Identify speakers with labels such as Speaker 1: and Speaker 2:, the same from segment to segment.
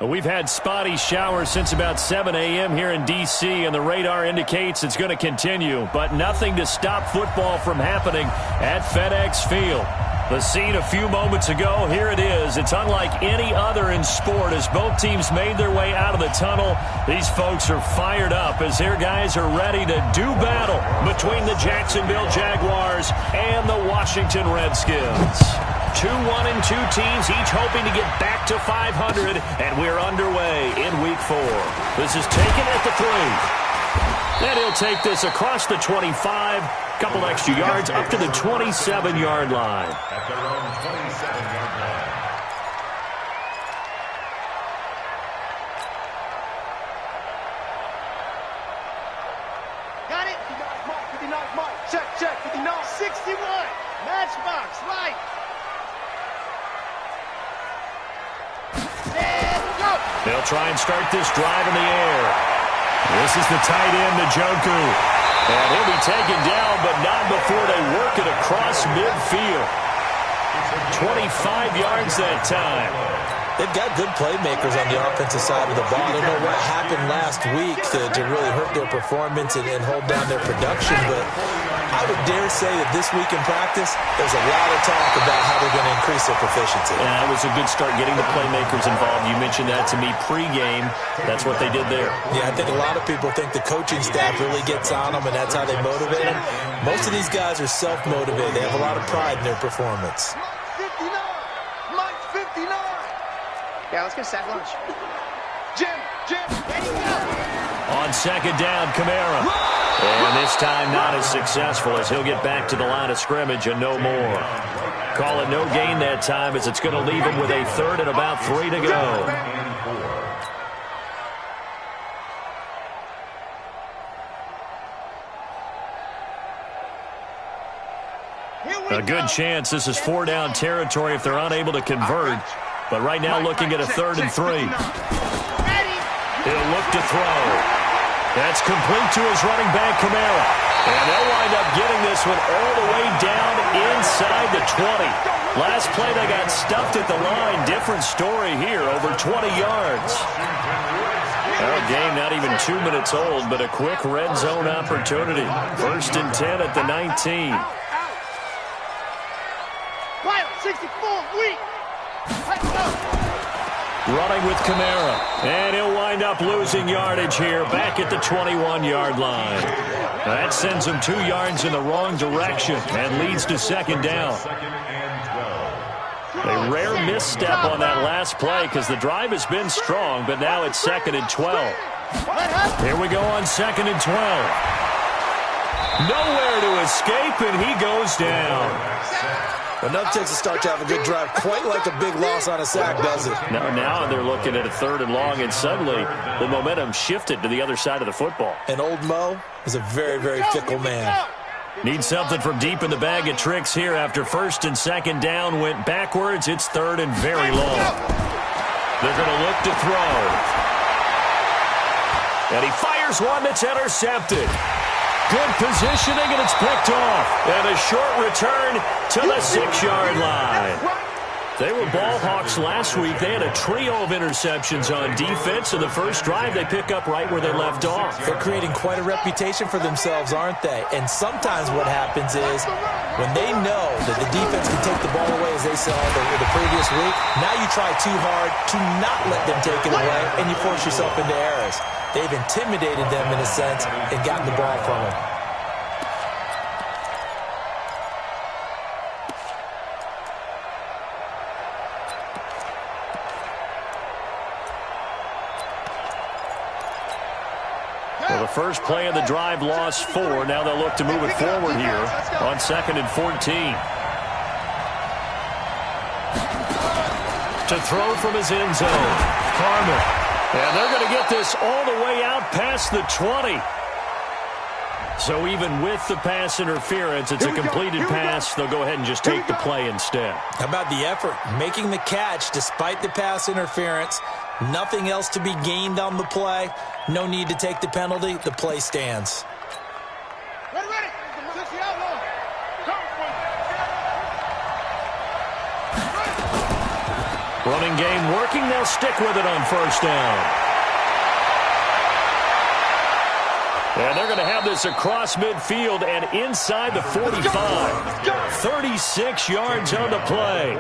Speaker 1: We've had spotty showers since about 7 a.m. here in D.C., and the radar indicates it's going to continue, but nothing to stop football from happening at FedEx Field. The scene a few moments ago, here it is. It's unlike any other in sport as both teams made their way out of the tunnel. These folks are fired up as their guys are ready to do battle between the Jacksonville Jaguars and the Washington Redskins. 2-1-2 teams, each hoping to get back to 500, and we're underway in Week 4. This is taken at the 3. And he'll take this across the 25, couple extra yards up to the 27-yard line.
Speaker 2: At their own 27-yard line.
Speaker 3: Got it? 59 mark. Check. 59. 61. Matchbox. Right.
Speaker 1: They'll try and start this drive in the air. This is the tight end, Njoku. And he'll be taken down, but not before they work it across midfield. 25 yards that time.
Speaker 4: They've got good playmakers on the offensive side of the ball. I don't know what happened last week to really hurt their performance and hold down their production, but I would dare say that this week in practice, there's a lot of talk about how they're going to increase their proficiency.
Speaker 1: Yeah, that was a good start getting the playmakers involved. You mentioned that to me pregame. That's what they did there.
Speaker 4: Yeah, I think a lot of people think the coaching staff really gets on them, and that's how they motivate them. Most of these guys are self-motivated. They have a lot of pride in their performance.
Speaker 3: Mike 59. Yeah, let's get sack lunch. Jim, ready to go.
Speaker 1: On second down, Kamara. And this time not as successful as he'll get back to the line of scrimmage and no more. Call it no gain that time as it's going to leave him with a third and about 3 to go. A good chance this is 4-down territory if they're unable to convert. But right now looking at a 3rd and 3. He'll look to throw. That's complete to his running back, Kamara. And they'll wind up getting this one all the way down inside the 20. Last play they got stuffed at the line. Different story here, over 20 yards. Our game not even 2 minutes old, but a quick red zone opportunity. 1st and 10 at the 19.
Speaker 3: Wild, 64, weak.
Speaker 1: Running with Kamara. And he'll wind up losing yardage here back at the 21-yard line. That sends him 2 yards in the wrong direction and leads to 2nd down. A rare misstep on that last play because the drive has been strong, but now it's 2nd and 12. Here we go on 2nd and 12. Nowhere to escape, and he goes down.
Speaker 4: Enough takes a start to have a good drive, quite like a big loss on a sack, does it?
Speaker 1: Now they're looking at a 3rd and long, and suddenly the momentum shifted to the other side of the football.
Speaker 4: And old Mo is a very, very fickle man.
Speaker 1: Need something from deep in the bag of tricks here after 1st and 2nd down went backwards. It's 3rd and very long. They're going to look to throw. And he fires one that's intercepted. Good positioning, and it's picked off. And a short return to the 6-yard line. They were ball hawks last week. They had a trio of interceptions on defense, and the first drive they pick up right where they left off.
Speaker 4: They're creating quite a reputation for themselves, aren't they? And sometimes what happens is when they know that the defense can take the ball away, as they saw the previous week, now you try too hard to not let them take it away, and you force yourself into errors. They've intimidated them in a sense and gotten the ball from them.
Speaker 1: Well, the first play of the drive lost 4. Now they'll look to move it forward here on 2nd and 14. To throw from his end zone. Carter. And they're going to get this all the way out past the 20. So even with the pass interference, it's a completed pass. They'll go ahead and just take the play instead.
Speaker 4: How about the effort? Making the catch despite the pass interference. Nothing else to be gained on the play. No need to take the penalty. The play stands.
Speaker 3: Ready.
Speaker 1: Running game working. They'll stick with it on first down. And they're going to have this across midfield and inside the 45. 36 yards on the play.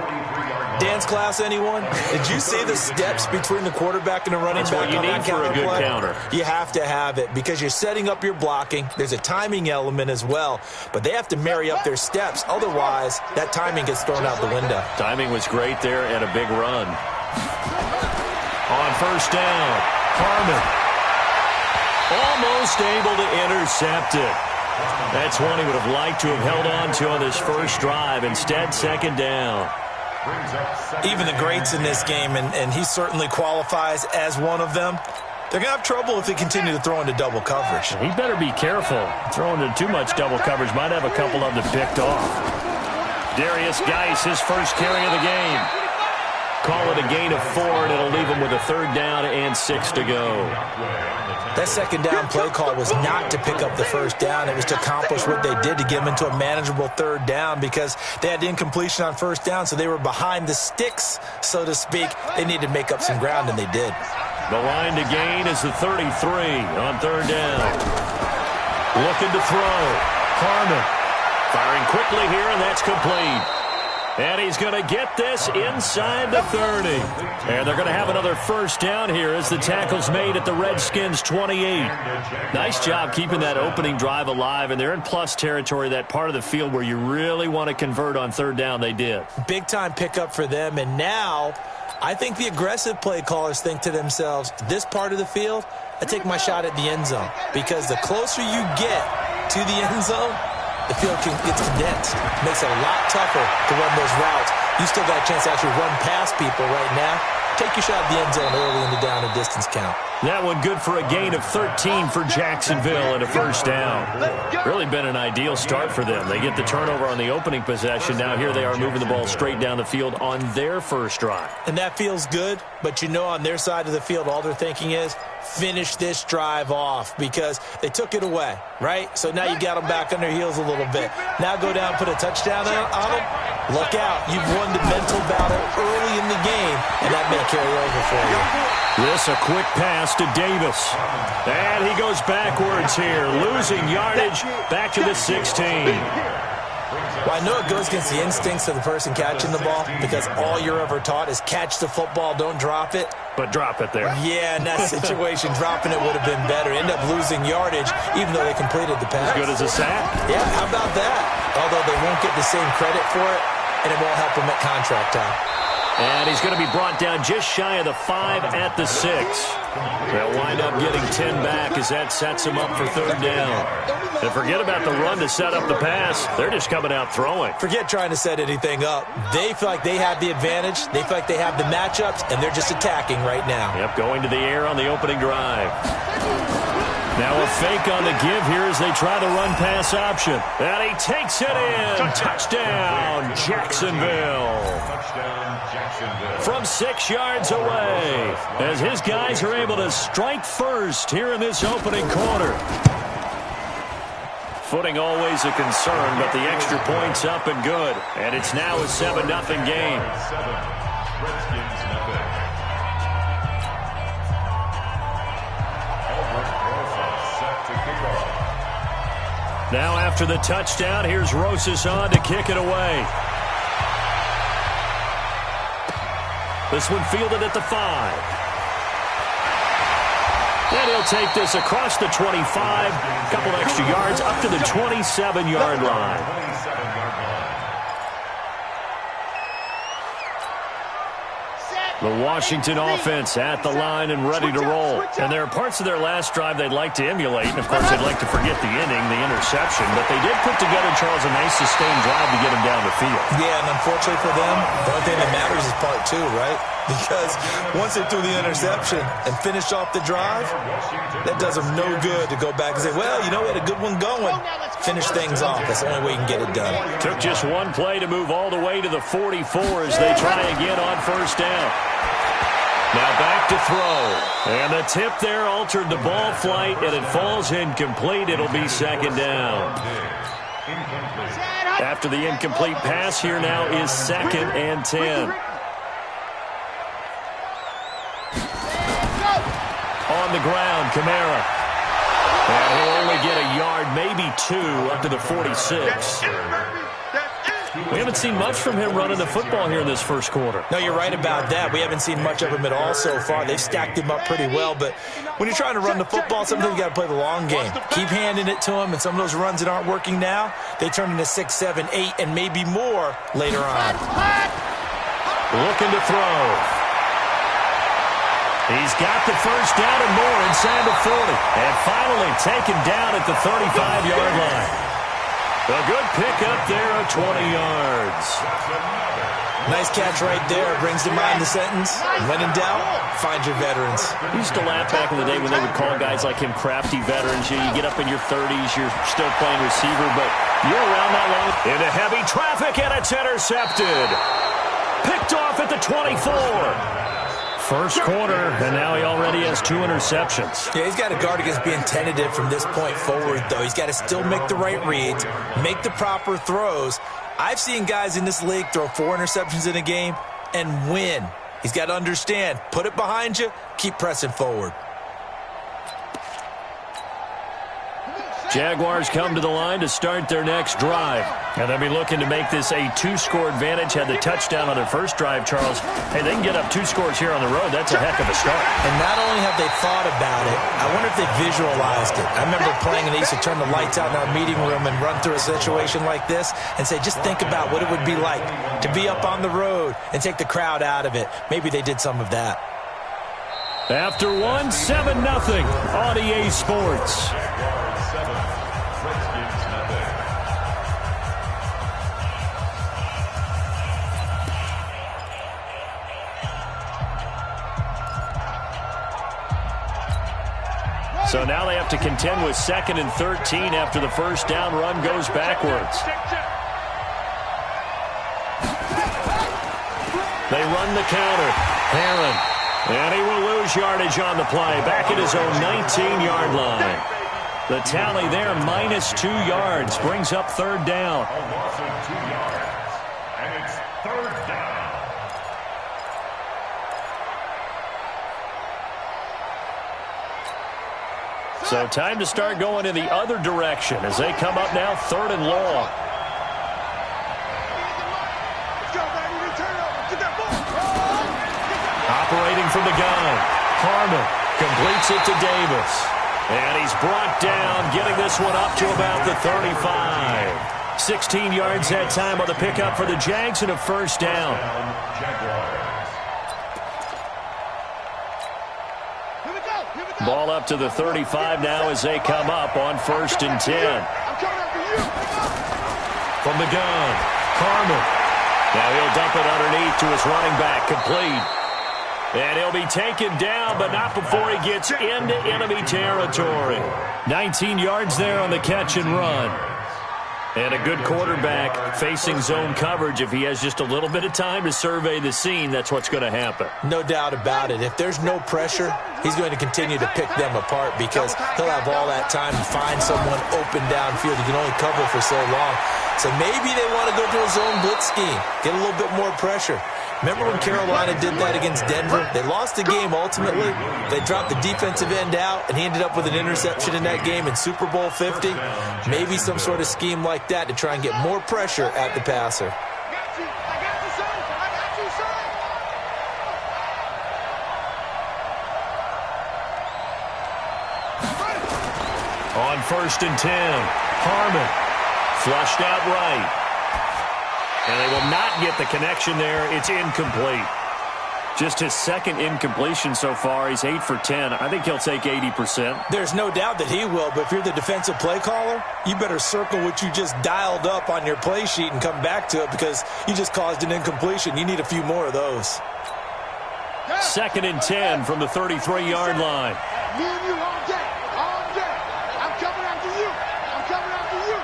Speaker 4: Dance class, anyone? Did you see the steps between the quarterback and the running back?
Speaker 1: That's what you need for a good counter.
Speaker 4: You have to have it because you're setting up your blocking. There's a timing element as well, but they have to marry up their steps. Otherwise, that timing gets thrown out the window.
Speaker 1: Timing was great there and a big run. On first down, Harmon. Almost able to intercept it. That's one he would have liked to have held on to on this first drive. Instead, second down.
Speaker 4: Even the greats in this game, and he certainly qualifies as one of them, they're going to have trouble if they continue to throw into double coverage.
Speaker 1: He better be careful. Throwing into too much double coverage might have a couple of them picked off. Darius Geis, his first carry of the game. Call it a gain of 4, and it'll leave him with a third down and 6 to go.
Speaker 4: That second down play call was not to pick up the first down. It was to accomplish what they did to get them into a manageable third down because they had incompletion on first down, so they were behind the sticks, so to speak. They needed to make up some ground, and they did.
Speaker 1: The line to gain is the 33 on third down. Looking to throw. Harmon firing quickly here, and that's complete. And he's going to get this inside the 30. And they're going to have another first down here as the tackle's made at the Redskins' 28. Nice job keeping that opening drive alive, and they're in plus territory, that part of the field where you really want to convert on third down. They did. Big-time pickup for them, and now I think the aggressive play callers think to themselves, this part of the field, I take my shot at the end zone, because the closer you get to the end zone, the field gets condensed. Makes it a lot tougher to run those routes. You still got a chance to actually run past people right now. Take your shot at the end zone early in the down and distance count. That one good for a gain of 13 for Jacksonville and a first down. Really been an ideal start for them. They get the turnover on the opening possession. Now here they are moving the ball straight down the field on their first drive. And that feels good, but you know on their side of the field all they're thinking is, finish this drive off because they took it away, right? So now you got them back on their heels a little bit. Now go down and put a touchdown on them. Look out. You've won the mental battle early in the game, and that may carry over for you. This a quick pass to Davis. And he goes backwards here, losing yardage back to the 16. Well, I know it goes against the instincts of the person catching the ball because all you're ever taught is catch the football, don't drop it. But drop it there.
Speaker 4: Yeah, in that situation, dropping it would have been better. End up losing yardage, even though they completed the pass.
Speaker 1: As good as a sack?
Speaker 4: Yeah, how about that? Although they won't get the same credit for it, and it won't help them at contract time.
Speaker 1: And he's going to be brought down just shy of the 5 at the 6. They'll wind up getting 10 back as that sets him up for third down. And forget about the run to set up the pass. They're just coming out throwing. Forget trying to set anything up. They feel like they have the advantage. They feel like they have the matchups, and they're just attacking right now. Yep, going to the air on the opening drive. Now a fake on the give here as they try the run-pass option. And he takes it in. Touchdown, Jacksonville. From 6 yards away, as his guys are able to strike first here in this opening quarter. Footing always a concern, but the extra point's up and good. And it's now a 7-0 game. Now after the touchdown, here's Rosas on to kick it away. This one fielded at the 5. And he'll take this across the 25. Couple extra yards up to the 27-yard line. The Washington offense at the line and ready to roll. And there are parts of their last drive they'd like to emulate. And, of course, they'd like to forget the inning, the interception. But they did put together, Charles, a nice sustained drive to get him down the field. Yeah, and unfortunately for them, the only thing that matters is part 2, right? Because once they threw the interception and finished off the drive, that does them no good to go back and say, well, you know, we had a good one going. Finish things off. That's the only way you can get it done. Took just one play to move all the way to the 44 as they try again on first down. Now back to throw. And the tip there altered the ball flight, and it falls incomplete. It'll be second down. After the incomplete pass, here now is 2nd and 10. on the ground. Kamara. And he'll only get a yard, maybe 2, up to the 46. We haven't seen much from him running the football here in this first quarter.
Speaker 4: No, you're right about that. We haven't seen much of him at all so far. They've stacked him up pretty well, but when you're trying to run the football, sometimes you got to play the long game. Keep handing it to him, and some of those runs that aren't working now, they turn into 6, 7, 8, and maybe more later on.
Speaker 1: Looking to throw. He's got the first down and more inside the 40. And finally taken down at the 35-yard line. A good pickup there of 20 yards.
Speaker 4: Nice catch right there. Brings to mind the sentence, when in doubt, find your veterans.
Speaker 1: We used to laugh back in the day when they would call guys like him crafty veterans. You get up in your 30s, you're still playing receiver, but you're around that long. Into heavy traffic, and it's intercepted. Picked off at the 24. First quarter, and now he already has 2 interceptions.
Speaker 4: Yeah, he's got to guard against being tentative from this point forward, though. He's got to still make the right reads, make the proper throws. I've seen guys in this league throw 4 interceptions in a game and win. He's got to understand, put it behind you, keep pressing forward.
Speaker 1: Jaguars come to the line to start their next drive. And they'll be looking to make this a 2-score advantage. Had the touchdown on their first drive, Charles. Hey, they can get up 2 scores here on the road. That's a heck of a start.
Speaker 4: And not only have they thought about it, I wonder if they visualized it. I remember playing, and they used to turn the lights out in our meeting room and run through a situation like this and say, just think about what it would be like to be up on the road and take the crowd out of it. Maybe they did some of that.
Speaker 1: After 1, 7-0 on EA Sports. So now they have to contend with 2nd and 13 after the first down run goes backwards. They run the counter. Aaron. And he will lose yardage on the play. Back at his own 19-yard line. The tally there, minus 2 yards. Brings up 3rd down.
Speaker 2: And it's 3rd down.
Speaker 1: So time to start going in the other direction as they come up now 3rd and long. Operating from the gun. Carmen completes it to Davis. And he's brought down, getting this one up to about the 35. 16 yards that time on the pickup for the Jags and a first down. Ball up to the 35 now as they come up on 1st and 10. From the gun, Carmen. Now he'll dump it underneath to his running back, complete. And he'll be taken down, but not before he gets into enemy territory. 19 yards there on the catch and run. And a good quarterback facing zone coverage. If he has just a little bit of time to survey the scene, that's what's going to happen.
Speaker 4: No doubt about it. If there's no pressure, he's going to continue to pick them apart because he'll have all that time to find someone open downfield. He can only cover for so long. So maybe they want to go to a zone blitz scheme, get a little bit more pressure. Remember when Carolina did that against Denver? They lost the game ultimately. They dropped the defensive end out, and he ended up with an interception in that game in Super Bowl 50. Maybe some sort of scheme like that to try and get more pressure at the passer.
Speaker 1: On 1st and 10, Harmon flushed out right. And they will not get the connection there. It's incomplete. Just his 2nd incompletion so far. He's 8 for 10. I think he'll take 80%.
Speaker 4: There's no doubt that he will, but if you're the defensive play caller, you better circle what you just dialed up on your play sheet and come back to it because you just caused an incompletion. You need a few more of those.
Speaker 1: 2nd and 10 from the 33-yard line.
Speaker 3: Me and you all day. All day. I'm coming after you. I'm coming after you.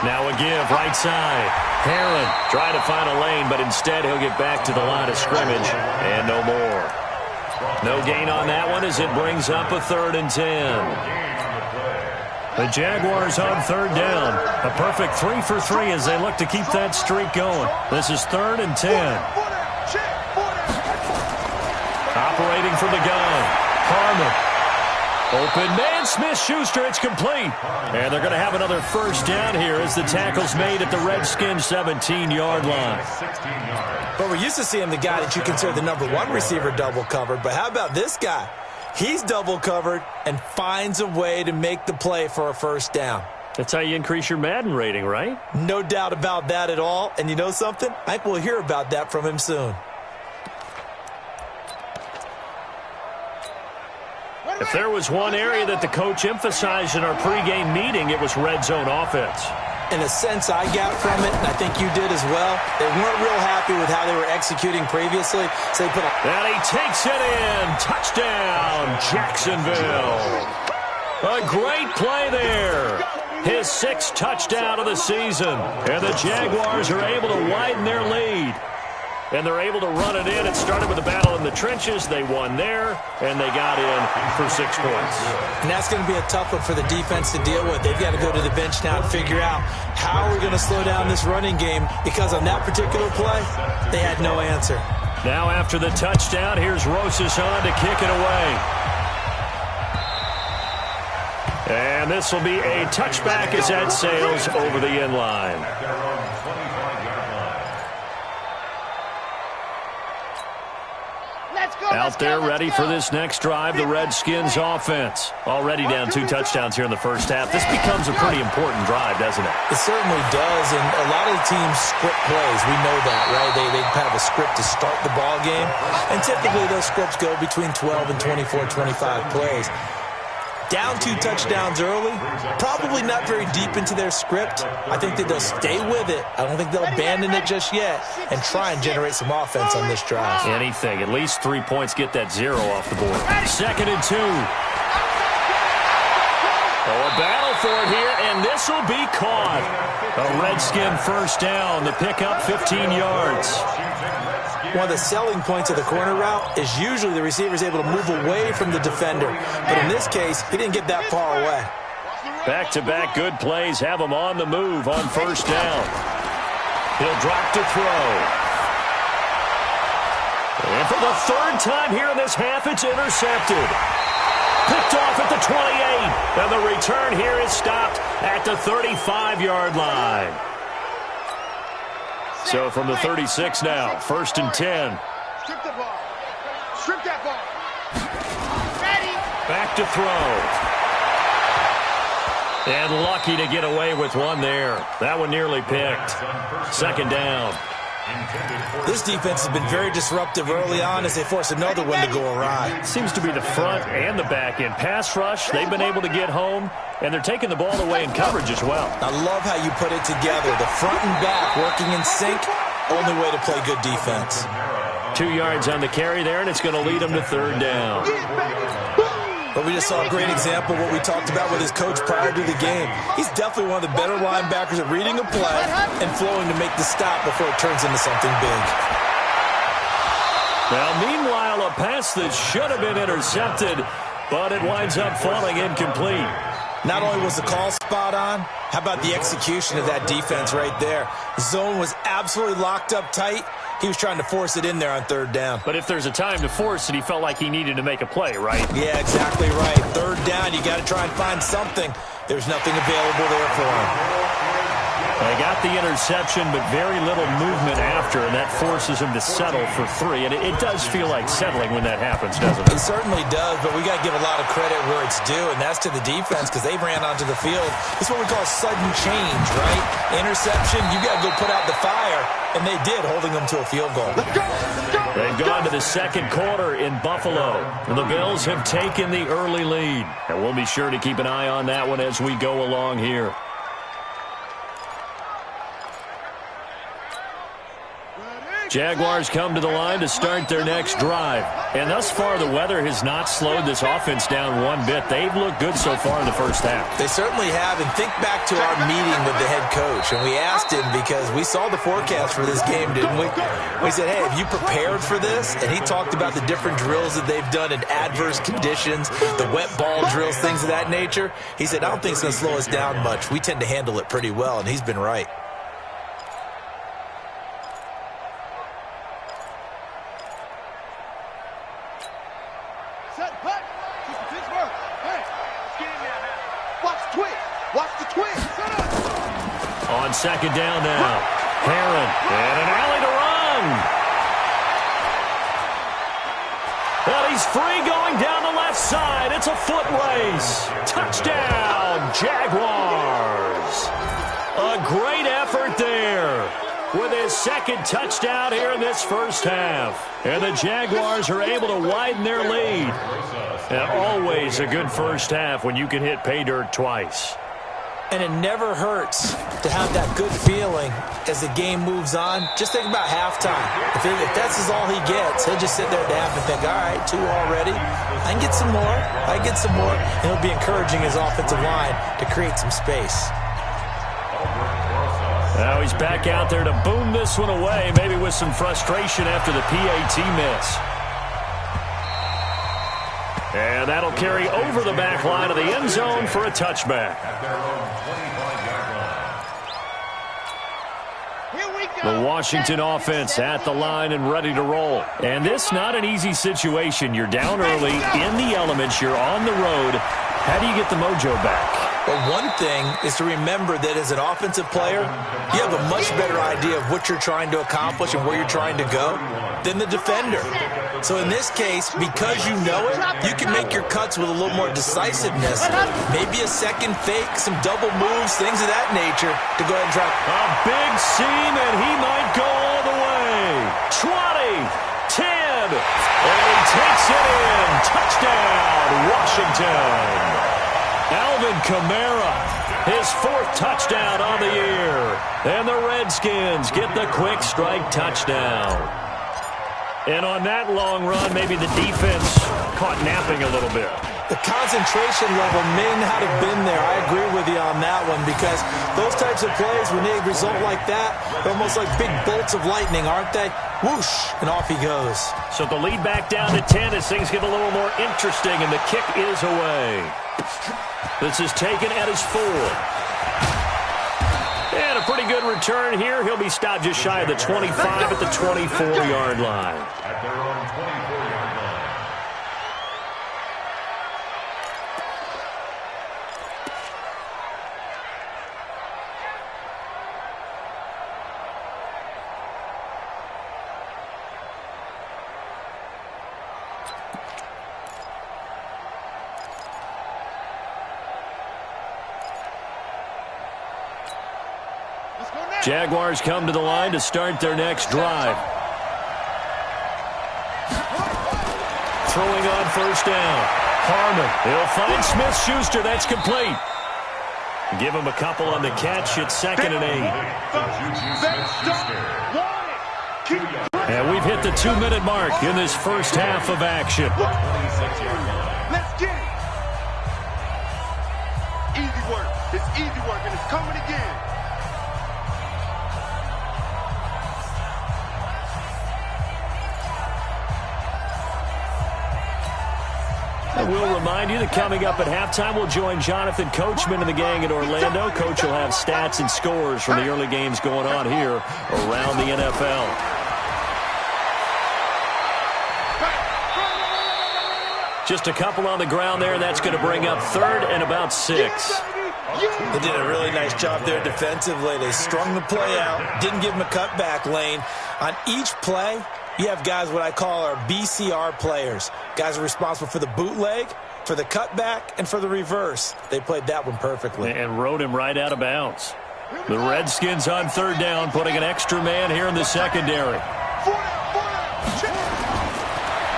Speaker 1: Now a give, right side. Herron trying to find a lane, but instead he'll get back to the line of scrimmage, and no more. No gain on that one as it brings up a 3rd and 10. The Jaguars on 3rd down. A perfect 3 for 3 as they look to keep that streak going. This is 3rd and 10. Accelerating from the gun. Harmon. Open man, Smith-Schuster. It's complete. And they're going to have another first down here as the tackle's made at the Redskins' 17-yard line.
Speaker 4: But we're used to seeing the guy that you consider the number one receiver double covered. But how about this guy? He's double covered and finds a way to make the play for a first down.
Speaker 1: That's how you increase your Madden rating, right?
Speaker 4: No doubt about that at all. And you know something? I think we'll hear about that from him soon.
Speaker 1: If there was one area that the coach emphasized in our pregame meeting, it was red zone offense.
Speaker 4: In a sense, I got from it, and I think you did as well. They weren't real happy with how they were executing previously, so they put a...
Speaker 1: And he takes it in. Touchdown, Jacksonville. A great play there. His sixth touchdown of the season. And the Jaguars are able to widen their lead. And they're able to run it in. It started with a battle in the trenches. They won there, and they got in for 6 points.
Speaker 4: And that's going to be a tough one for the defense to deal with. They've got to go to the bench now and figure out how we're going to slow down this running game, because on that particular play, they had no answer.
Speaker 1: Now after the touchdown, here's Rosas on to kick it away. And this will be a touchback as that sails over the end line. Out there ready for this next drive, the Redskins offense. Already down 2 touchdowns here in the first half. This becomes a pretty important drive, doesn't it?
Speaker 4: It certainly does, and a lot of the teams script plays. We know that, right? They have a script to start the ball game, and typically those scripts go between 12 and 24, 25 plays. Down 2 touchdowns early, probably not very deep into their script. I think that they'll stay with it. I don't think they'll abandon it just yet and try and generate some offense on this drive.
Speaker 1: Anything. At least 3 points, get that 0 off the board. 2nd and 2. Oh, a battle for it here, and this will be caught. A Redskin first down. The pickup 15 yards.
Speaker 4: One of the selling points of the corner route is usually the receiver is able to move away from the defender. But in this case, he didn't get that far away.
Speaker 1: Back-to-back good plays have him on the move on first down. He'll drop to throw. And for the 3rd time here in this half, it's intercepted. Picked off at the 28. And the return here is stopped at the 35-yard line. So from the 36 now, 1st and 10.
Speaker 3: Strip the ball. Strip that ball. Ready.
Speaker 1: Back to throw. And lucky to get away with one there. That one nearly picked. 2nd down.
Speaker 4: This defense has been very disruptive early on as they force another one to go awry.
Speaker 1: Seems to be the front and the back end. Pass rush, they've been able to get home, and they're taking the ball away in coverage as well.
Speaker 4: I love how you put it together. The front and back working in sync, only way to play good defense.
Speaker 1: 2 yards on the carry there, and it's going to lead them to 3rd down.
Speaker 4: But we just saw a great example of what we talked about with his coach prior to the game. He's definitely one of the better linebackers at reading a play and flowing to make the stop before it turns into something big.
Speaker 1: Now, meanwhile, a pass that should have been intercepted, but it winds up falling incomplete.
Speaker 4: Not only was the call spot on, how about the execution of that defense right there? Zone was absolutely locked up tight. He was trying to force it in there on 3rd down.
Speaker 1: But if there's a time to force it, he felt like he needed to make a play, right?
Speaker 4: Yeah, exactly right. 3rd down, you got to try and find something. There's nothing available there for him.
Speaker 1: They got the interception, but very little movement after, and that forces him to settle for 3. And it does feel like settling when that happens, doesn't it?
Speaker 4: It certainly does, but we got to give a lot of credit where it's due, and that's to the defense because they ran onto the field. It's what we call sudden change, right? Interception, you got to go put out the fire, and they did, holding them to a field goal.
Speaker 1: They've gone to the 2nd quarter in Buffalo, and the Bills have taken the early lead. And we'll be sure to keep an eye on that one as we go along here. Jaguars come to the line to start their next drive. And thus far, the weather has not slowed this offense down one bit. They've looked good so far in the first half.
Speaker 4: They certainly have. And think back to our meeting with the head coach. And we asked him because we saw the forecast for this game, didn't we? We said, hey, have you prepared for this? And he talked about the different drills that they've done in adverse conditions, the wet ball drills, things of that nature. He said, I don't think it's going to slow us down much. We tend to handle it pretty well, and he's been right.
Speaker 1: on second down now. Herron, and an alley to run. Well, he's free going down the left side. It's a foot race. Touchdown, Jaguars. A great effort there with his second touchdown here in this first half. And the Jaguars are able to widen their lead. And always a good first half when you can hit pay dirt twice.
Speaker 4: And it never hurts to have that good feeling as the game moves on. Just think about halftime. If that's all he gets, he'll just sit there at the half and think, all right, 2 already. I can get some more. I can get some more. And he'll be encouraging his offensive line to create some space.
Speaker 1: Now he's back out there to boom this one away, maybe with some frustration after the PAT miss. And that'll carry over the back line of the end zone for a touchback. The Washington offense at the line and ready to roll. And this not an easy situation. You're down early, in the elements, you're on the road. How do you get the mojo back?
Speaker 4: Well, one thing is to remember that as an offensive player, you have a much better idea of what you're trying to accomplish and where you're trying to go than the defender. So in this case, because you know it, you can make your cuts with a little more decisiveness. Maybe a second fake, some double moves, things of that nature to go ahead and try.
Speaker 1: A big seam, and he might go all the way. 20, 10, and he takes it in. Touchdown, Washington. Alvin Kamara, his 4th touchdown on the year. And the Redskins get the quick strike touchdown. And on that long run, maybe the defense caught napping a little bit.
Speaker 4: The concentration level may not have been there. I agree with you on that one because those types of plays, when they result like that, they're almost like big bolts of lightning, aren't they? Whoosh, and off he goes. So
Speaker 1: the lead back down to 10 as things get a little more interesting, and the kick is away. This is taken at his 4. And a pretty good return here. He'll be stopped just shy of the 25 at the 24-yard line.
Speaker 2: At their own 24-yard line.
Speaker 1: Jaguars come to the line to start their next drive. Throwing on first down. Harmon. He'll find Smith-Schuster. That's complete. Give him a couple on the catch. It's 2nd and 8. And we've hit the 2-minute mark in this first half of action.
Speaker 3: Let's get it. Easy work. It's easy work, and it's coming again.
Speaker 1: And we'll remind you that coming up at halftime, we'll join Jonathan Coachman and the gang in Orlando. Coach will have stats and scores from the early games going on here around the NFL. Just a couple on the ground there, and that's going to bring up 3rd and about 6.
Speaker 4: They did a really nice job there defensively. They strung the play out, didn't give him a cutback lane. On each play, you have guys what I call our BCR players. Guys are responsible for the bootleg, for the cutback, and for the reverse. They played that one perfectly.
Speaker 1: And rode him right out of bounds. The Redskins on 3rd down, putting an extra man here in the secondary.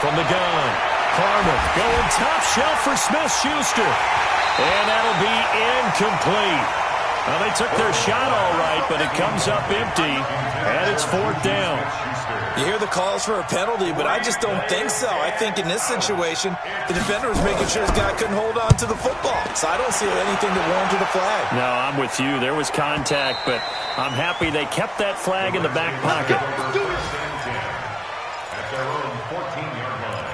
Speaker 1: From the gun, Harmon going top shelf for Smith-Schuster. And that'll be incomplete. Well, they took their shot all right, but it comes up empty, and it's 4th down.
Speaker 4: You hear the calls for a penalty, but I just don't think so. I think in this situation, the defender was making sure his guy couldn't hold on to the football. So I don't see anything that warranted a flag.
Speaker 1: No, I'm with you. There was contact, but I'm happy they kept that flag in the back pocket.
Speaker 2: At their own 14-yard line.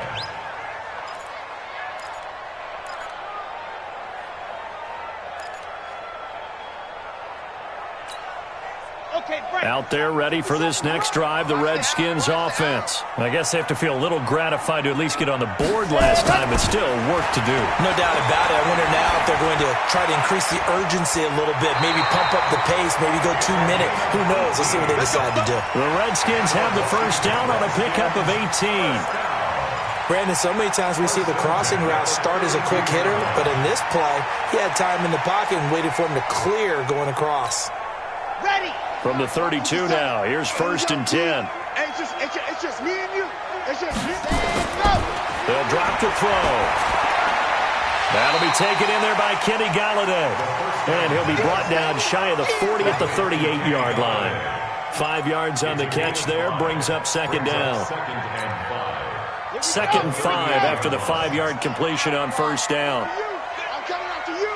Speaker 1: Out there ready for this next drive, the Redskins offense. I guess they have to feel a little gratified to at least get on the board last time, but still work to do.
Speaker 4: No doubt about it. I wonder now if they're going to try to increase the urgency a little bit, maybe pump up the pace, maybe go 2 minute. Who knows? Let's see what they decide to do.
Speaker 1: The Redskins have the first down on a pickup of 18.
Speaker 4: Brandon, so many times we see the crossing route start as a quick hitter, but in this play, he had time in the pocket and waited for him to clear going across.
Speaker 3: Ready.
Speaker 1: From the 32 now, here's 1st and 10.
Speaker 3: It's just me and you. It's just me. Go.
Speaker 1: They'll drop the throw. That'll be taken in there by Kenny Galladay. And he'll be brought down shy of the 40 at the 38-yard line. 5 yards on the catch there, brings up 2nd down. 2nd and 5 after the 5-yard completion on 1st down.
Speaker 3: I'm coming after you.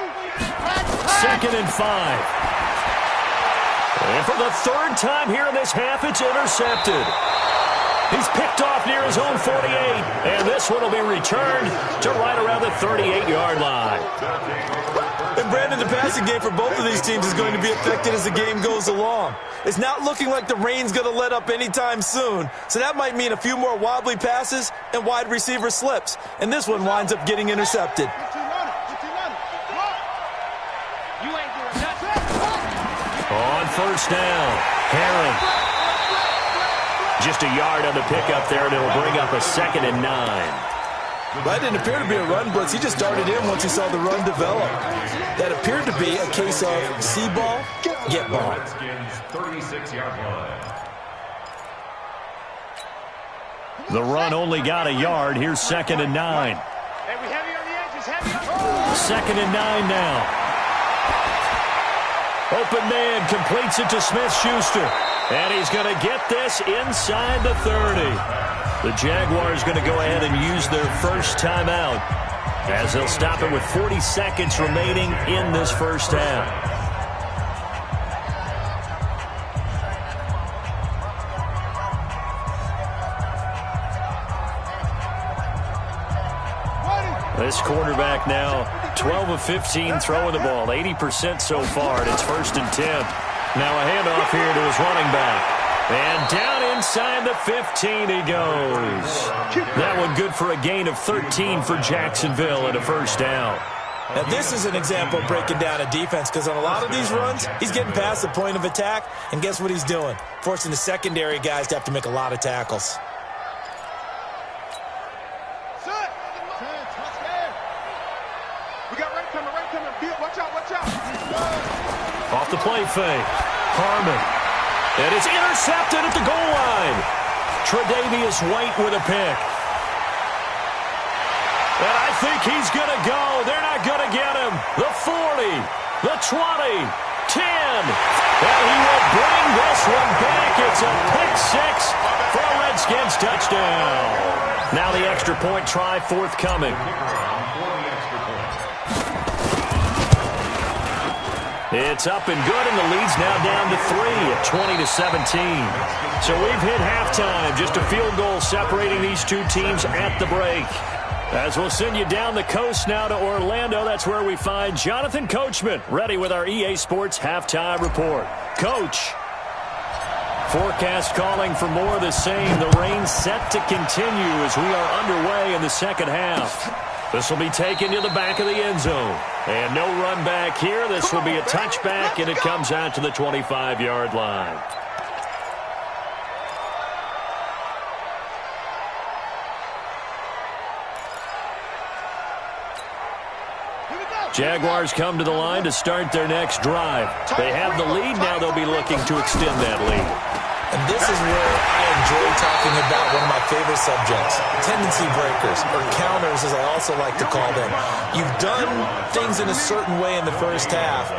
Speaker 1: 2nd and 5. And for the 3rd time here in this half, it's intercepted. He's picked off near his own 48, and this one will be returned to right around the 38-yard line.
Speaker 4: And Brandon, the passing game for both of these teams is going to be affected as the game goes along. It's not looking like the rain's going to let up anytime soon, so that might mean a few more wobbly passes and wide receiver slips, and this one winds up getting intercepted.
Speaker 1: On 1st down, Herron. Just a yard on the pickup there, and it'll bring up a 2nd and 9.
Speaker 4: That didn't appear to be a run blitz. He just darted in once he saw the run develop. That appeared to be a case of see ball, get ball.
Speaker 2: 36-yard line.
Speaker 1: The run only got a yard. Here's 2nd and 9. 2nd and 9 now. Open man completes it to Smith-Schuster. And he's going to get this inside the 30. The Jaguars going to go ahead and use their first timeout as they'll stop it with 40 seconds remaining in this first half. This quarterback now 12 of 15 throwing the ball, 80% so far, and it's 1st and 10. Now a handoff here to his running back. And down inside the 15 he goes. That one good for a gain of 13 for Jacksonville and a 1st down.
Speaker 4: Now this is an example of breaking down a defense, because on a lot of these runs, he's getting past the point of attack, and guess what he's doing? Forcing the secondary guys to have to make a lot of tackles.
Speaker 1: Off the play fake. Harmon. And it's intercepted at the goal line. Tre'Davious White with a pick. And I think he's going to go. They're not going to get him. The 40, the 20, 10. And he will bring this one back. It's a pick 6 for a Redskins touchdown. Now the extra point try forthcoming. It's up and good, and the lead's now down to 3 at 20-17. So we've hit halftime. Just a field goal separating these two teams at the break. As we'll send you down the coast now to Orlando, that's where we find Jonathan Coachman, ready with our EA Sports Halftime Report. Coach. Forecast calling for more of the same. The rain set to continue as we are underway in the second half. This will be taken to the back of the end zone. And no run back here. This will be a touchback, and it comes out to the 25-yard line. Jaguars come to the line to start their next drive. They have the lead. Now they'll be looking to extend that lead.
Speaker 4: And this is where I enjoy talking about one of my favorite subjects, tendency breakers, or counters as I also like to call them. You've done things in a certain way in the first half,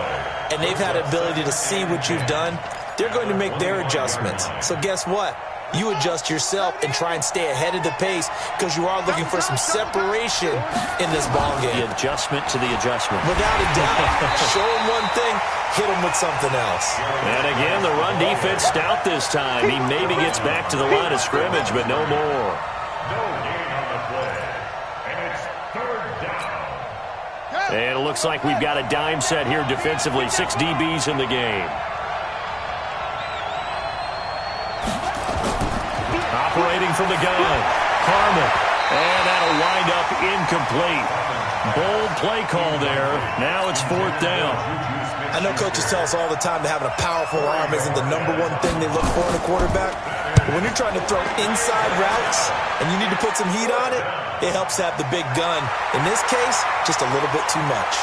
Speaker 4: and they've had an ability to see what you've done. They're going to make their adjustments. So guess what? You adjust yourself and try and stay ahead of the pace, because you are looking for some separation in this ballgame.
Speaker 1: The adjustment to the adjustment.
Speaker 4: Without a doubt. Show them one thing, hit them with something else.
Speaker 1: And again, the run defense stout this time. He maybe gets back to the line of scrimmage, but no more.
Speaker 2: No gain on the play. And it's 3rd down.
Speaker 1: And it looks like we've got a dime set here defensively. 6 DBs in the game. Operating from the gun. Harmon. And that'll wind up incomplete. Bold play call there. Now it's 4th down.
Speaker 4: I know coaches tell us all the time that having a powerful arm isn't the #1 thing they look for in a quarterback. But when you're trying to throw inside routes and you need to put some heat on it, it helps to have the big gun. In this case, just a little bit too much.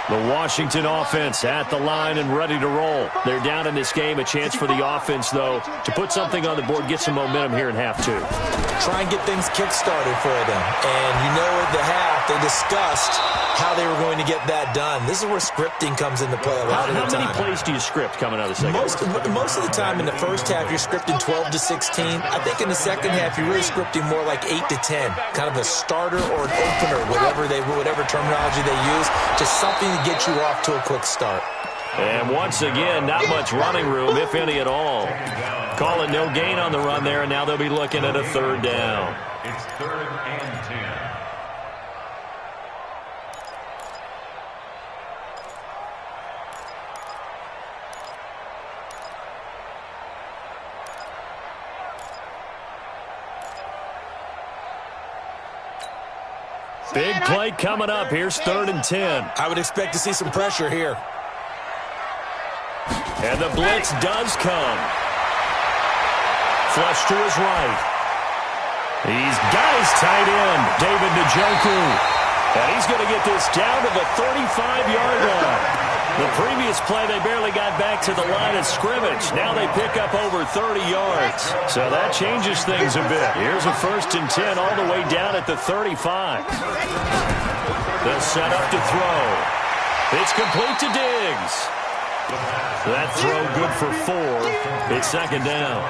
Speaker 1: The Washington offense at the line and ready to roll. They're down in this game. A chance for the offense, though, to put something on the board, get some momentum here in half 2.
Speaker 4: Try and get things kick-started for them. And you know at the half, they discussed how they were going to get that done. This is where scripting comes into play a lot of the time.
Speaker 1: How many plays do you script coming out of the second half?
Speaker 4: Most of the time in the first half, you're scripting 12 to 16. I think in the second half, you're really scripting more like 8 to 10. Kind of a starter or an opener, whatever terminology they use. Just something to get you off to a quick start.
Speaker 1: And once again, not much running room, if any at all. Call it no gain on the run there, and now they'll be looking at a 3rd down.
Speaker 2: It's 3rd and 10.
Speaker 1: Big play coming up. Here's 3rd and 10.
Speaker 4: I would expect to see some pressure here.
Speaker 1: And the blitz does come. Flush to his right. He's got his tight end, David Njoku. And he's going to get this down to the 35-yard line. The previous play, they barely got back to the line of scrimmage. Now they pick up over 30 yards. So that changes things a bit. Here's a 1st and 10 all the way down at the 35. They'll set up to throw. It's complete to Diggs. That throw good for 4. It's 2nd down.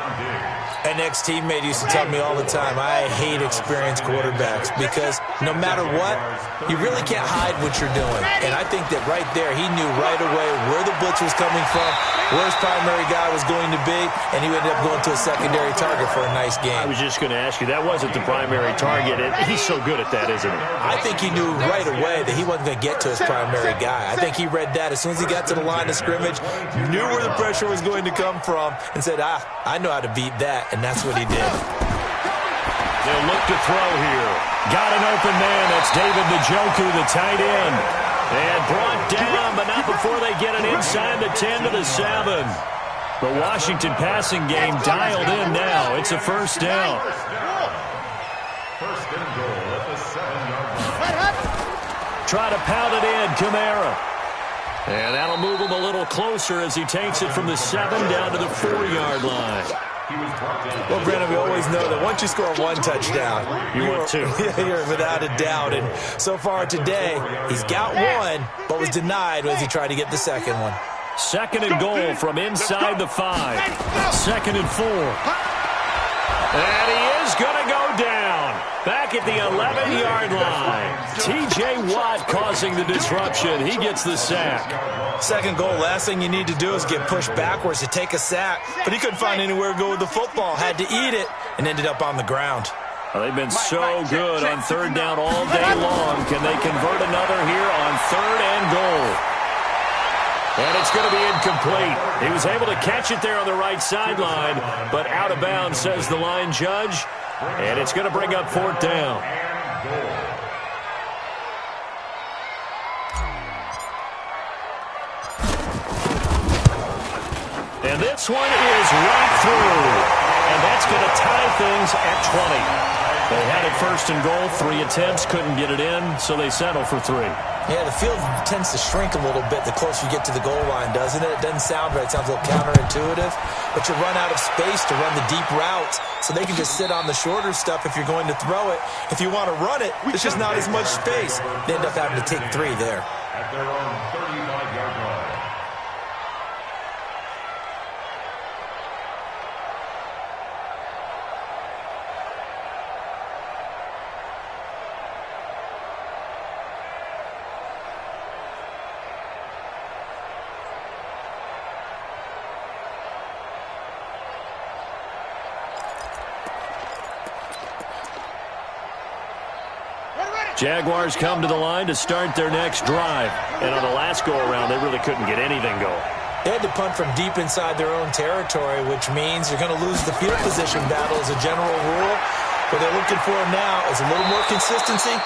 Speaker 4: An ex-teammate used to tell me all the time, I hate experienced quarterbacks because no matter what, you really can't hide what you're doing. And I think that right there, he knew right away where the blitz was coming from, where his primary guy was going to be, and he ended up going to a secondary target for a nice game.
Speaker 1: I was just going to ask you, that wasn't the primary target, and he's so good at that, isn't he?
Speaker 4: I think he knew right away that he wasn't going to get to his primary guy. I think he read that as soon as he got to the line of scrimmage, knew where the pressure was going to come from, and said, I know how to beat that. And that's what he did.
Speaker 1: They'll look to throw here. Got an open man. That's David Njoku, the tight end. And brought down, but not before they get it inside the 10 to the 7. The Washington passing game dialed in now. It's a 1st down.
Speaker 2: 1st and goal at the 7-yard line.
Speaker 1: Try to pound it in, Kamara. And that'll move him a little closer as he takes it from the 7 down to the 4-yard line.
Speaker 4: Well, Brandon, we always know that once you score 1 touchdown,
Speaker 1: you're 2.
Speaker 4: You're without a doubt. And so far today, he's got 1, but was denied as he tried to get the 2nd one.
Speaker 1: 2nd and goal from inside the 5. 2nd and 4. And he is going to go down. Back at the 11-yard line. T.J. Watt causing the disruption. He gets the sack.
Speaker 4: 2nd goal, last thing you need to do is get pushed backwards to take a sack. But he couldn't find anywhere to go with the football. Had to eat it and ended up on the ground.
Speaker 1: Well, they've been so good on 3rd down all day long. Can they convert another here on 3rd and goal? And it's going to be incomplete. He was able to catch it there on the right sideline, but out of bounds, says the line judge. And it's going to bring up 4th down. And this one is right through. And that's going to tie things at 20. They had it 1st and goal, 3 attempts, couldn't get it in, so they settle for 3.
Speaker 4: Yeah, the field tends to shrink a little bit the closer you get to the goal line, doesn't it? It doesn't sound right. It sounds a little counterintuitive. But you run out of space to run the deep routes, so they can just sit on the shorter stuff if you're going to throw it. If you want to run it, there's just not as much space. They end up having to take 3 there.
Speaker 2: At their own 35-yard line.
Speaker 3: Ready, ready.
Speaker 1: Jaguars come to the line to start their next drive. And on the last go-around, they really couldn't get anything going.
Speaker 4: They had to punt from deep inside their own territory, which means you're going to lose the field position battle as a general rule. What they're looking for now is a little more consistency,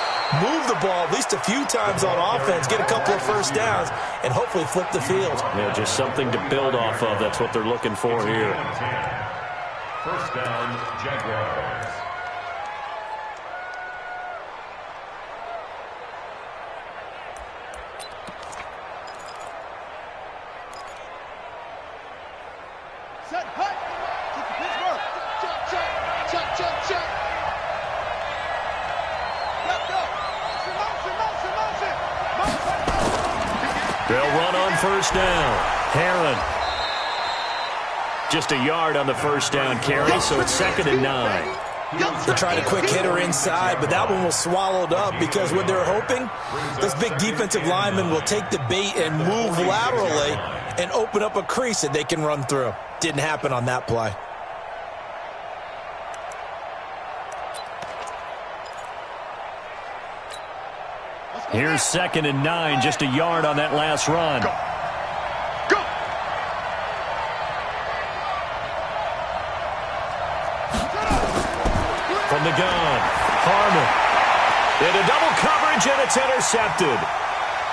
Speaker 4: move the ball at least a few times on offense, get a couple of first downs, and hopefully flip the field.
Speaker 1: Yeah, just something to build off of. That's what they're looking for here.
Speaker 2: First down, Jaguars.
Speaker 3: Set, hut. Kick to Pittsburgh. Check, check, check, check, check. Let's go. Motion.
Speaker 1: They'll run on first down. Herron. Just a yard on the first down carry, so it's 2nd and 9.
Speaker 4: They tried a quick hitter inside, but that one was swallowed up because what they're hoping, this big defensive lineman will take the bait and move laterally and open up a crease that they can run through. Didn't happen on that play.
Speaker 1: Here's 2nd and 9, just a yard on that last run.
Speaker 3: Go.
Speaker 1: From the gun, Harmon. Into double coverage, and it's intercepted.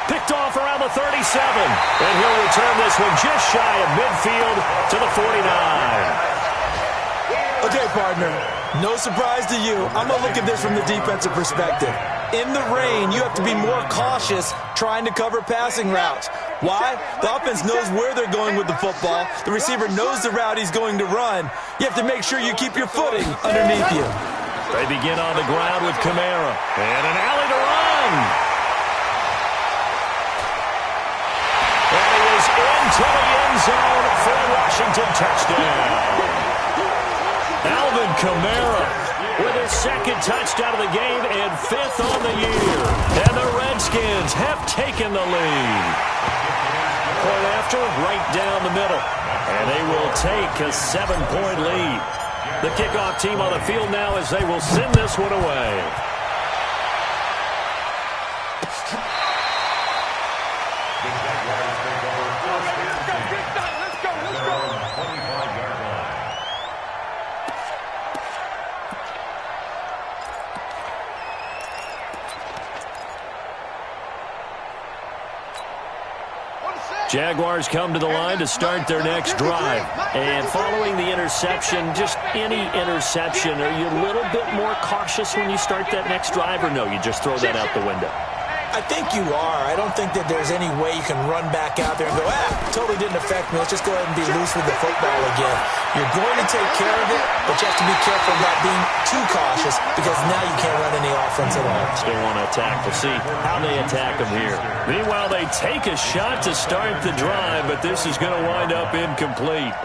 Speaker 1: Picked off around the 37. And he'll return this one just shy of midfield to the 49.
Speaker 4: Okay, partner, no surprise to you. I'm going to look at this from the defensive perspective. In the rain, you have to be more cautious trying to cover passing routes. Why? The offense knows where they're going with the football. The receiver knows the route he's going to run. You have to make sure you keep your footing underneath you.
Speaker 1: They begin on the ground with Kamara. And an alley to run. And he is into the end zone for a Washington touchdown. Alvin Kamara with his 2nd touchdown of the game and 5th on the year. And the Redskins have taken the lead. Point after, right down the middle. And they will take a 7-point lead. The kickoff team on the field now as they will send this one away. Jaguars come to the line to start their next drive. And following the interception, just any interception, are you a little bit more cautious when you start that next drive, or no, you just throw that out the window?
Speaker 4: I think you are. I don't think that there's any way you can run back out there and go, totally didn't affect me. Let's just go ahead and be loose with the football again. You're going to take care of it, but you have to be careful about being too cautious because now you can't run any offense at all.
Speaker 1: Still want to attack. We'll see how they attack them here. Meanwhile, they take a shot to start the drive, but this is going to wind up incomplete.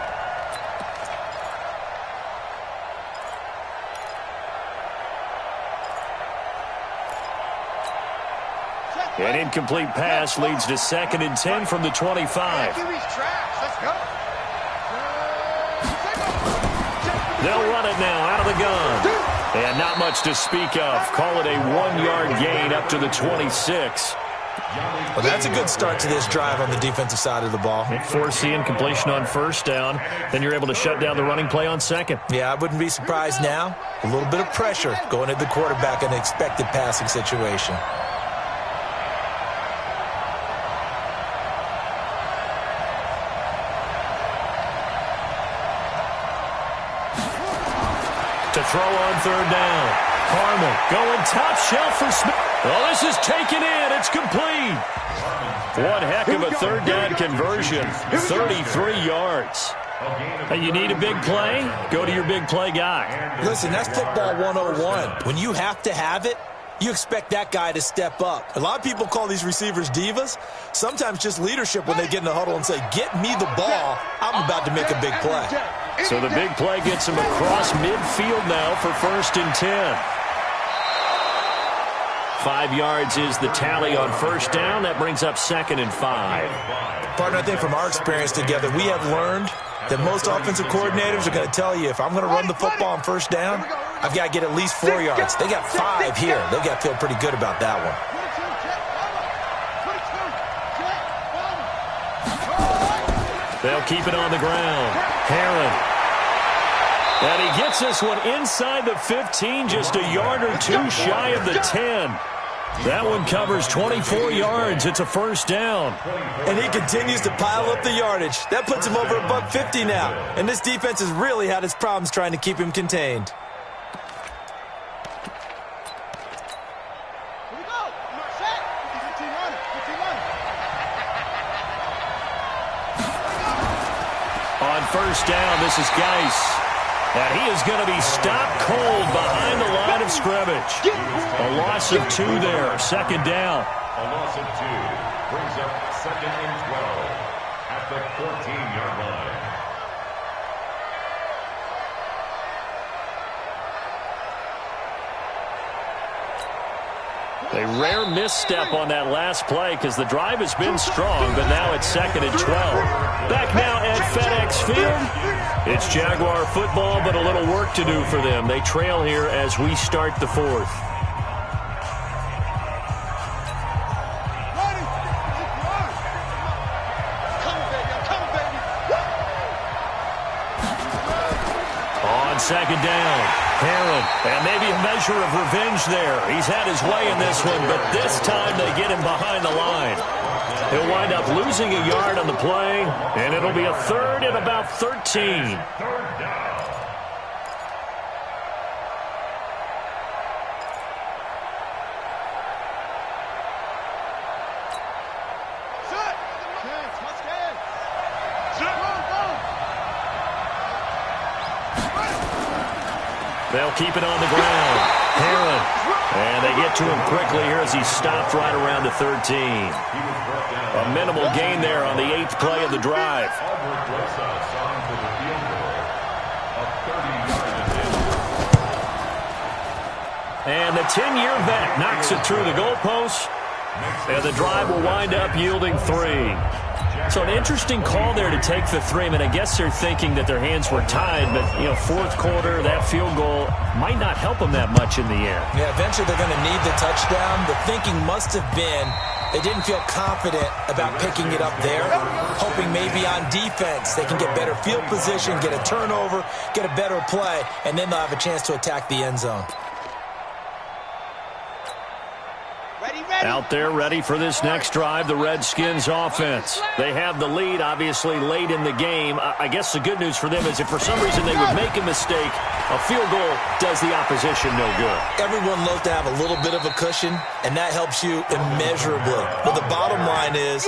Speaker 1: An incomplete pass leads to 2nd and 10 from the 25. They'll run it now out of the gun. And not much to speak of. Call it a 1-yard gain up to the 26.
Speaker 4: Well, that's a good start to this drive on the defensive side of the ball.
Speaker 1: Foreseeing completion on first down. Then you're able to shut down the running play on 2nd.
Speaker 4: Yeah, I wouldn't be surprised now. A little bit of pressure going at the quarterback in an expected passing situation.
Speaker 1: To throw on 3rd down. Harmon going top shelf for Smith. Well, this is taken in. It's complete. One heck of a 3rd down conversion. 33 yards. Hey, you need a big play? Go to your big play guy.
Speaker 4: Listen, that's football 101. When you have to have it, you expect that guy to step up. A lot of people call these receivers divas. Sometimes just leadership when they get in the huddle and say, get me the ball. I'm about to make a big play.
Speaker 1: So the big play gets him across midfield now for 1st and 10. 5 yards is the tally on first down. That brings up 2nd and 5.
Speaker 4: Partner, I think from our experience together, we have learned that most offensive coordinators are going to tell you, if I'm going to run the football on first down, I've got to get at least 4 yards. They got 5 here. They've got to feel pretty good about that one.
Speaker 1: They'll keep it on the ground. Herron. And he gets this one inside the 15, just a yard or two shy of the 10. That one covers 24 yards. It's a first down.
Speaker 4: And he continues to pile up the yardage. That puts him over $150 now. And this defense has really had its problems trying to keep him contained.
Speaker 1: On first down, this is Geis. And he is going to be stopped cold behind the line of scrimmage. A loss of 2 there. Second down.
Speaker 2: A loss of 2 brings up 2nd and 12 at the 14-yard line.
Speaker 1: A rare misstep on that last play because the drive has been strong, but now it's 2nd and 12. Back now at FedEx Field. It's Jaguar football, but a little work to do for them. They trail here as we start the 4th. On second down, Herron, and maybe a measure of revenge there. He's had his way in this one, but this time they get him behind the line. He'll wind up losing a yard on the play, and it'll be a 3rd and about 13.
Speaker 2: 3rd down.
Speaker 1: They'll keep it on the ground. Herron. And they get to him quickly here as he stopped right around the 13. A minimal gain there on the 8th play of the drive. And the 10-year vet knocks it through the goalpost. And the drive will wind up yielding 3. So an interesting call there to take the 3. I mean, I guess they're thinking that their hands were tied, but, you know, 4th quarter, that field goal might not help them that much in the end.
Speaker 4: Yeah, eventually they're going to need the touchdown. The thinking must have been they didn't feel confident about picking it up there, hoping maybe on defense they can get better field position, get a turnover, get a better play, and then they'll have a chance to attack the end zone.
Speaker 1: Out there ready for this next drive, the Redskins offense. They have the lead, obviously, late in the game. I guess the good news for them is if for some reason they would make a mistake, a field goal does the opposition no good.
Speaker 4: Everyone loves to have a little bit of a cushion, and that helps you immeasurably. But the bottom line is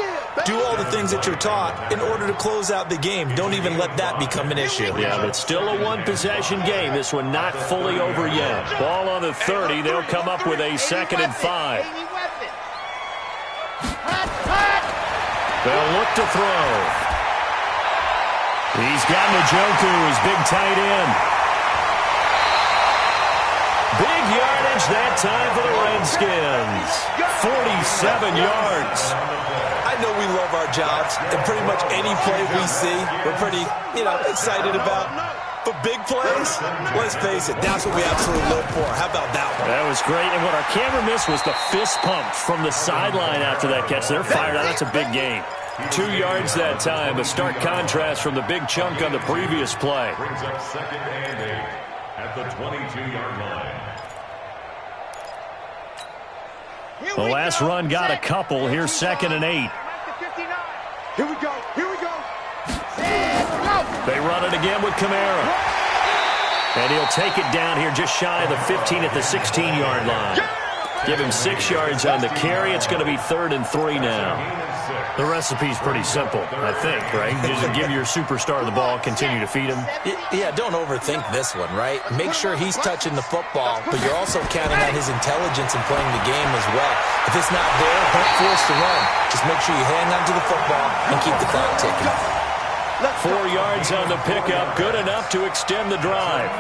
Speaker 4: do all the things that you're taught in order to close out the game. Don't even let that become an issue.
Speaker 1: Yeah, but still a one-possession game. This one not fully over yet. Ball on the 30. They'll come up with a 2nd and 5. They'll look to throw. He's got Njoku, his big tight end. Big yardage that time for the Redskins. 47 yards.
Speaker 4: I know we love our jobs, and pretty much any play we see, we're pretty, excited about. But big plays, let's face it, that's what we absolutely live for. How about that one?
Speaker 1: That was great, and what our camera missed was the fist pump from the sideline after that catch. They're fired out. That's a big gain. 2 yards that time, a stark contrast from the big chunk on the previous play.
Speaker 2: Brings up 2nd and 8 at the 22-yard line.
Speaker 1: The last run got a couple. Here's 2nd and 8.
Speaker 3: Here we go.
Speaker 1: They run it again with Kamara. And he'll take it down here just shy of the 15 at the 16-yard line. Give him 6 yards on the carry. It's going to be 3rd and 3 now. The recipe's pretty simple, I think, right? Just give your superstar the ball, continue to feed him.
Speaker 4: Yeah, don't overthink this one, right? Make sure he's touching the football, but you're also counting on his intelligence in playing the game as well. If it's not there, don't force the run. Just make sure you hang on to the football and keep the clock ticking.
Speaker 1: 4 yards on the pickup, good enough to extend the drive.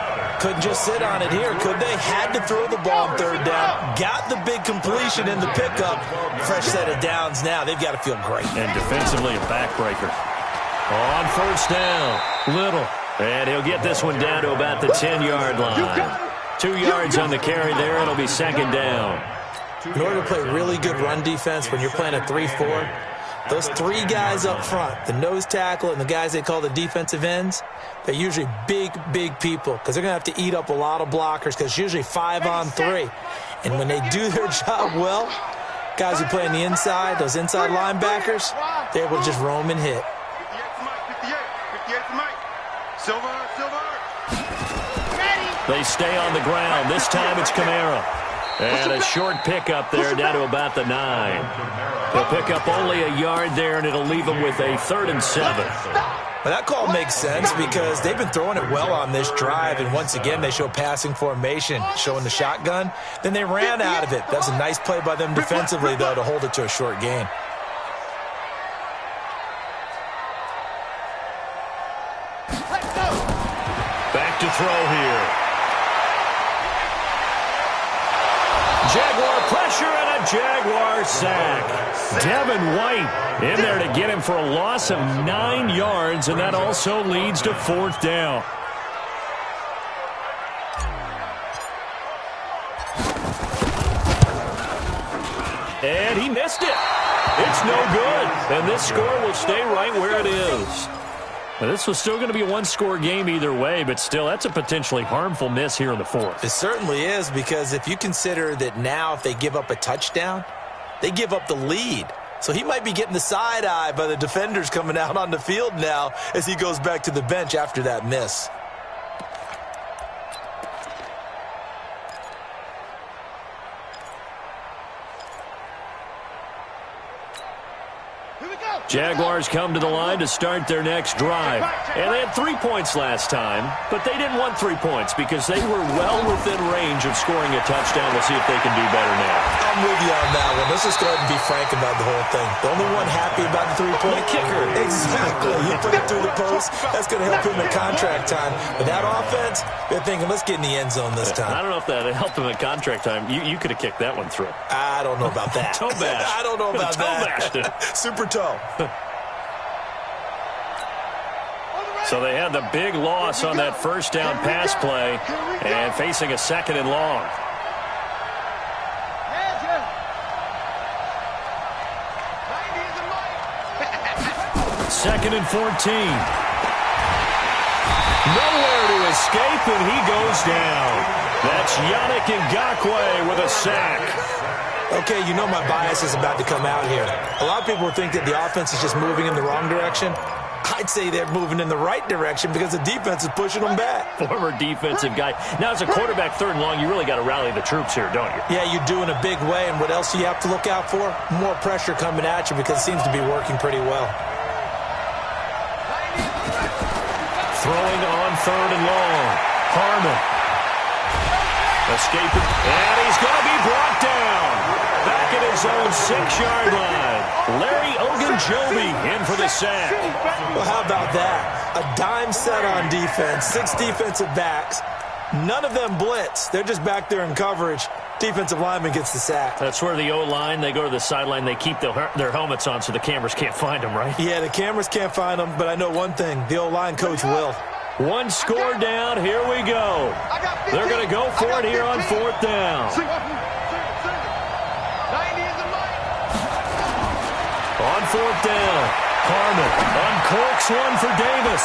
Speaker 4: Couldn't just sit on it here, could they? Had to throw the ball on 3rd down. Got the big completion in the pickup. Fresh set of downs now. They've got to feel great.
Speaker 1: And defensively, a backbreaker. On first down, Little. And he'll get this one down to about the 10-yard line. 2 yards on the carry there. It'll be second down.
Speaker 4: In order to play really good run defense when you're playing a 3-4, those 3 guys up front, the nose tackle and the guys they call the defensive ends, they're usually big, big people because they're going to have to eat up a lot of blockers because it's usually 5 on 3. And when they do their job well, guys who play on the inside, those inside linebackers, they're able to just roam and hit.
Speaker 3: 58 to Mike. Silver.
Speaker 1: They stay on the ground. This time it's Kamara. And a short pickup there down to about the 9. They'll pick up only a yard there, and it'll leave them with a 3rd and 7.
Speaker 4: Well, that call makes sense because they've been throwing it well on this drive, and once again they show passing formation, showing the shotgun. Then they ran out of it. That's a nice play by them defensively, though, to hold it to a short gain.
Speaker 1: Back to throw here. Jaguar pressure and a Jaguar sack. Devin White in there to get him for a loss of 9 yards, and that also leads to 4th down. And he missed it. It's no good. And this score will stay right where it is. Now, this was still going to be a 1-score game either way, but still, that's a potentially harmful miss here in the 4th.
Speaker 4: It certainly is, because if you consider that now if they give up a touchdown, they give up the lead. So he might be getting the side eye by the defenders coming out on the field now as he goes back to the bench after that miss.
Speaker 1: Jaguars come to the line to start their next drive. And they had 3 points last time, but they didn't want 3 points because they were well within range of scoring a touchdown. We'll see if they can do better now.
Speaker 4: I'm with you on that one. Let's just go ahead and be frank about the whole thing. The only one happy about the 3-point
Speaker 1: kicker.
Speaker 4: Exactly. He put it through the post. That's going to help him at contract time. But that offense, they're thinking, let's get in the end zone this time.
Speaker 1: I don't know if that helped him at contract time. You could have kicked that one through.
Speaker 4: I don't know about that.
Speaker 1: Toe bash.
Speaker 4: I don't know about that.
Speaker 1: Toe bashed it.
Speaker 4: Super toe.
Speaker 1: So they had the big loss on that first down pass play and facing a 2nd and long. Second and 14. Nowhere to escape, and he goes down. That's Yannick Ngakoue with a sack.
Speaker 4: Okay, you know my bias is about to come out here. A lot of people think that the offense is just moving in the wrong direction. I'd say they're moving in the right direction because the defense is pushing them back.
Speaker 1: Former defensive guy. Now, as a quarterback, 3rd and long, you really got to rally the troops here, don't you?
Speaker 4: Yeah, you do in a big way. And what else do you have to look out for? More pressure coming at you because it seems to be working pretty well.
Speaker 1: Throwing on 3rd and long. Harmon. Escaping. And he's going to be brought down. Back at his own 6-yard line. Larry Ogunjobi in for the sack.
Speaker 4: Well, how about that? A dime set on defense, 6 defensive backs. None of them blitz. They're just back there in coverage. Defensive lineman gets the sack.
Speaker 1: That's where the O-line, they go to the sideline, they keep their helmets on so the cameras can't find them, right?
Speaker 4: Yeah, the cameras can't find them, but I know one thing. The O-line coach will.
Speaker 1: 1 score down. Here we go. They're going to go for it here on 4th down. On 4th down, Harmon uncorks one for Davis.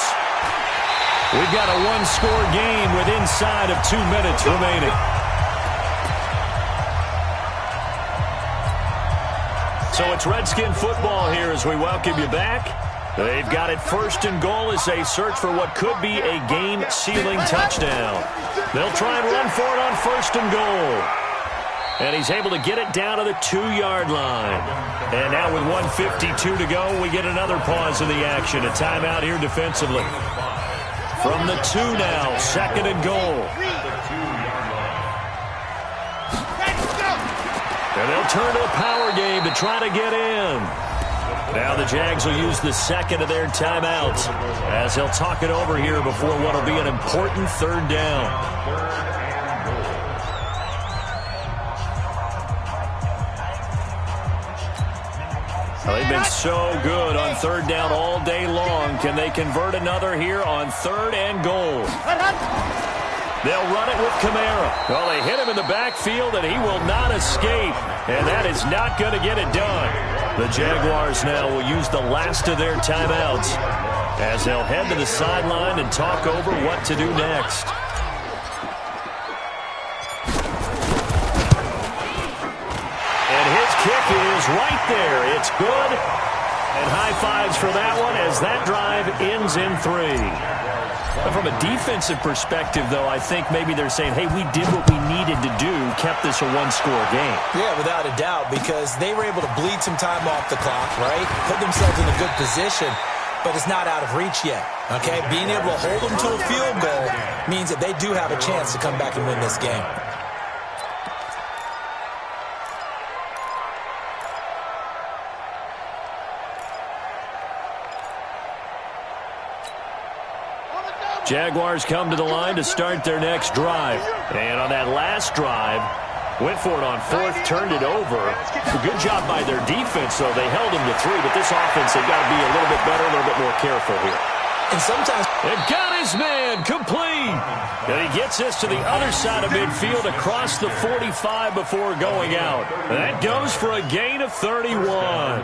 Speaker 1: We've got a 1-score game with inside of 2 minutes remaining. So it's Redskin football here as we welcome you back. They've got it 1st and goal as they search for what could be a game-sealing touchdown. They'll try and run for it on 1st and goal. And he's able to get it down to the 2-yard line. And now with 1:52 to go, we get another pause in the action. A timeout here defensively. From the 2 now, 2nd and goal. And they'll turn to the power game to try to get in. Now the Jags will use the 2nd of their timeouts as they'll talk it over here before what will be an important 3rd down. They've been so good on 3rd down all day long. Can they convert another here on 3rd and goal? They'll run it with Kamara. Well, they hit him in the backfield, and he will not escape. And that is not going to get it done. The Jaguars now will use the last of their timeouts as they'll head to the sideline and talk over what to do next. And his kick is right there. It's good. And high fives for that one as that drive ends in 3. From a defensive perspective, though, I think maybe they're saying, hey, we did what we needed to do, kept this a one-score game.
Speaker 4: Yeah, without a doubt, because they were able to bleed some time off the clock, right? Put themselves in a good position, but it's not out of reach yet, okay? Being able to hold them to a field goal means that they do have a chance to come back and win this game.
Speaker 1: Jaguars come to the line to start their next drive. And on that last drive, went for it on 4th, turned it over. A good job by their defense, though. They held them to 3, but this offense, they've got to be a little bit better, a little bit more careful here.
Speaker 4: And sometimes
Speaker 1: they've got his man complete. And he gets this to the other side of midfield across the 45 before going out. That goes for a gain of 31.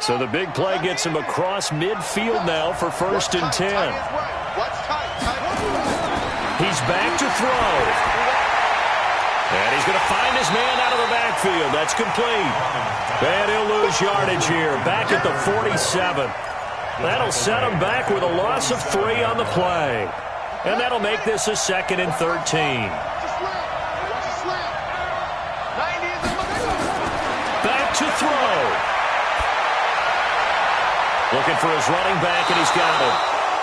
Speaker 1: So the big play gets him across midfield now for 1st and 10. He's back to throw. And he's going to find his man out of the backfield. That's complete. And he'll lose yardage here. Back at the 47. That'll set him back with a loss of 3 on the play. And that'll make this a 2nd and 13. Back to throw. Looking for his running back, and he's got it.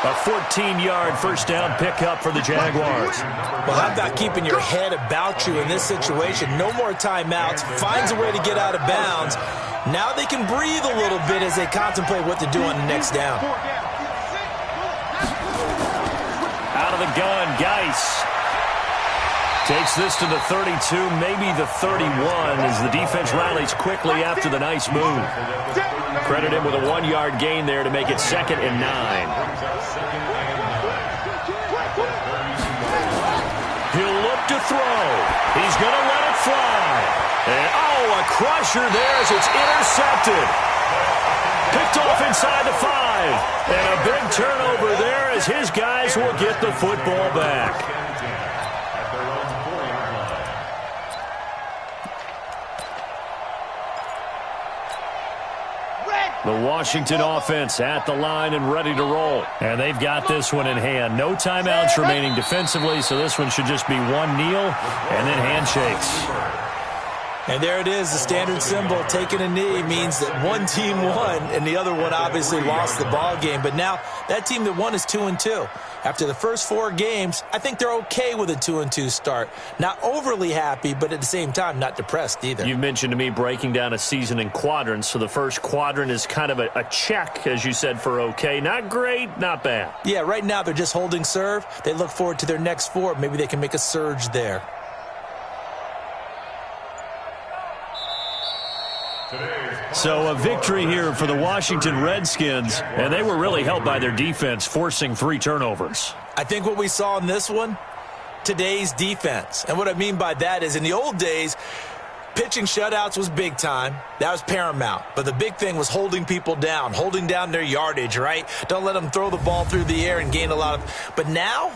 Speaker 1: A 14-yard first down pickup for the Jaguars.
Speaker 4: Well, how about keeping your head about you in this situation? No more timeouts. Finds a way to get out of bounds. Now they can breathe a little bit as they contemplate what to do on the next down.
Speaker 1: Out of the gun, Geis takes this to the 32, maybe the 31, as the defense rallies quickly after the nice move. Credit him with a 1-yard gain there to make it 2nd and 9. He'll look to throw. He's going to let it fly. And, a crusher there as it's intercepted. Picked off inside the 5. And a big turnover there as his guys will get the football back. The Washington offense at the line and ready to roll. And they've got this one in hand. No timeouts remaining defensively, so this one should just be one kneel and then handshakes.
Speaker 4: And there it is, the standard symbol. Taking a knee means that one team won and the other one obviously lost the ball game. But now that team that won is 2-2. After the first 4 games, I think they're okay with a 2-2 start. Not overly happy, but at the same time, not depressed either.
Speaker 1: You've mentioned to me breaking down a season in quadrants. So the first quadrant is kind of a check, as you said, for okay. Not great, not bad.
Speaker 4: Yeah, right now they're just holding serve. They look forward to their next 4. Maybe they can make a surge there.
Speaker 1: So a victory here for the Washington Redskins, and they were really helped by their defense, forcing 3 turnovers.
Speaker 4: I think what we saw in this one, today's defense. And what I mean by that is in the old days, pitching shutouts was big time. That was paramount. But the big thing was holding people down, holding down their yardage, right? Don't let them throw the ball through the air and gain a lot of... But now,